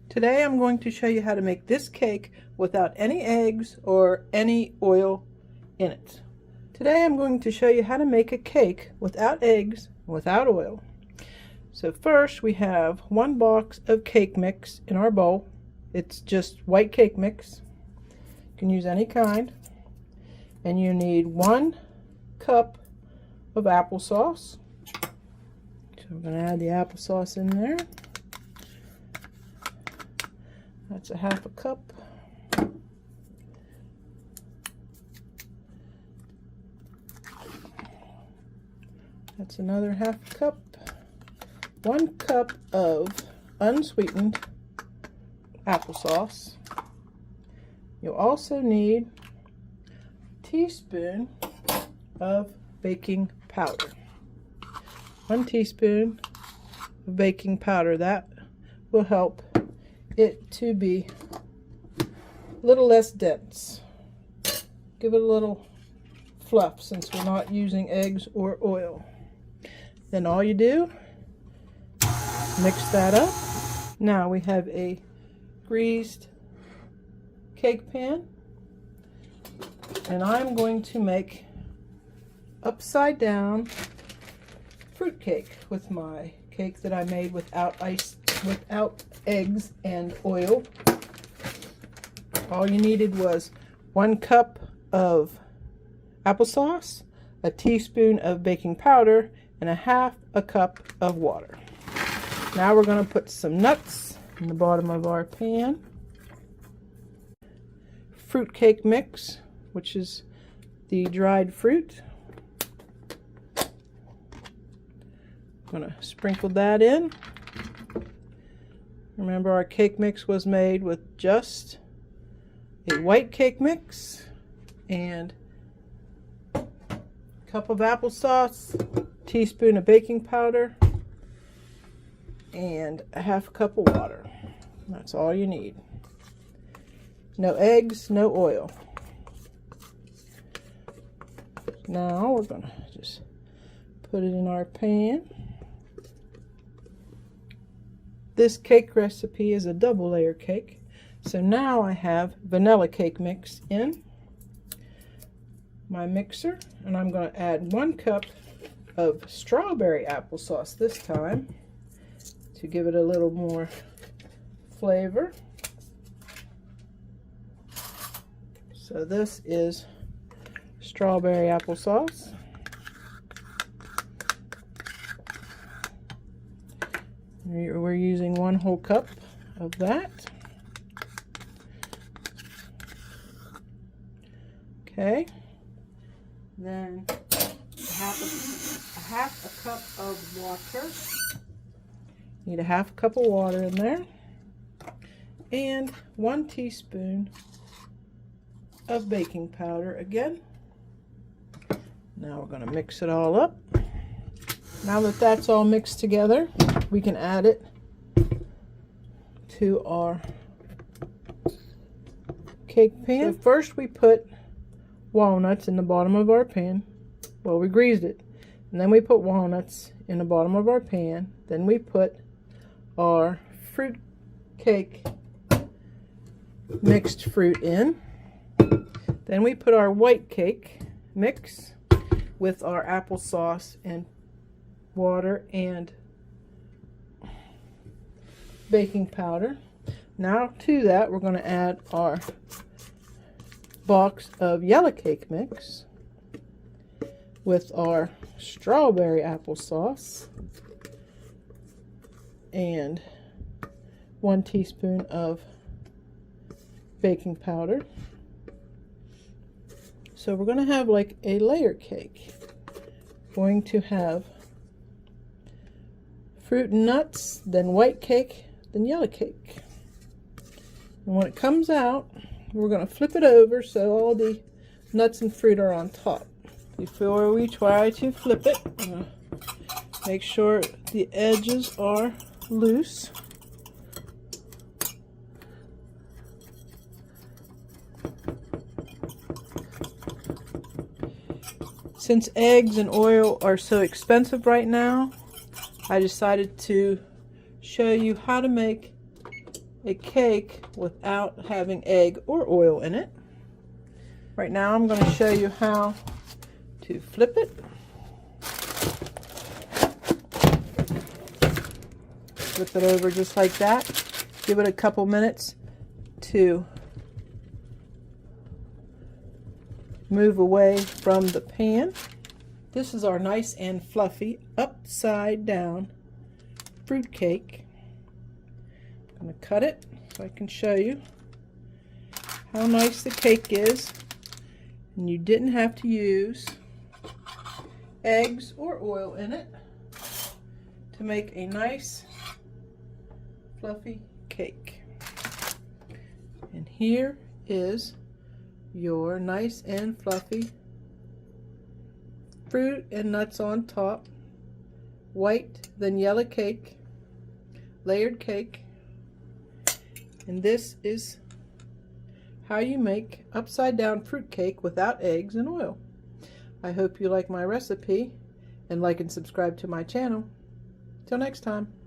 Today I'm going to show you how to make this cake without any eggs or any oil in it. Today I'm going to show you how to make a cake without eggs, without oil. So first we have 1 box of cake mix in our bowl. It's just white cake mix. You can use any kind. And you need 1 cup of applesauce. So we're going to add the applesauce in there. That's a 1/2 cup. That's another 1/2 cup. 1 cup of unsweetened applesauce. You'll also need a teaspoon of baking powder. 1 teaspoon of baking powder. That will help it to be a little less dense. Give it a little fluff since we're not using eggs or oil. Then all you do, mix that up. Now we have a greased cake pan, and I'm going to make upside down fruit cake with my cake that I made without eggs and oil. All you needed was 1 cup of applesauce, a teaspoon of baking powder, and a 1/2 cup of water. Now we're going to put some nuts in the bottom of our pan. Fruit cake mix, which is the dried fruit. I'm going to sprinkle that in. Remember, our cake mix was made with just a white cake mix and a cup of applesauce, teaspoon of baking powder, and a 1/2 cup of water. That's all you need. No eggs, no oil. Now we're going to just put it in our pan. This cake recipe is a double layer cake. So now I have vanilla cake mix in my mixer, and I'm going to add 1 cup of strawberry applesauce this time to give it a little more flavor. So this is strawberry applesauce. We're using 1 whole cup of that. Okay. Then a half a cup of water. Need a 1/2 cup of water in there. And 1 teaspoon of baking powder again. Now we're going to mix it all up. Now that that's all mixed together, we can add it to our cake pan. So first we put walnuts in the bottom of our pan. Well, we greased it. And then we put walnuts in the bottom of our pan. Then we put our fruit cake mixed fruit in. Then we put our white cake mix with our applesauce and water and baking powder. Now to that we're going to add our box of yellow cake mix with our strawberry applesauce and 1 teaspoon of baking powder. So we're going to have like a layer cake. Going to have fruit and nuts, then white cake, then yellow cake. And when it comes out, we're going to flip it over so all the nuts and fruit are on top. Before we try to flip it, I'm going to make sure the edges are loose. Since eggs and oil are so expensive right now, I decided to show you how to make a cake without having egg or oil in it. Right now I'm going to show you how to flip it. Flip it over just like that. Give it a couple minutes to move away from the pan. This is our nice and fluffy upside down fruit cake. I'm going to cut it so I can show you how nice the cake is. And you didn't have to use eggs or oil in it to make a nice fluffy cake. And here is your nice and fluffy fruit and nuts on top, white then yellow cake, layered cake. And this is how you make upside down fruit cake without eggs and oil. I hope you like my recipe and like and subscribe to my channel. Till next time.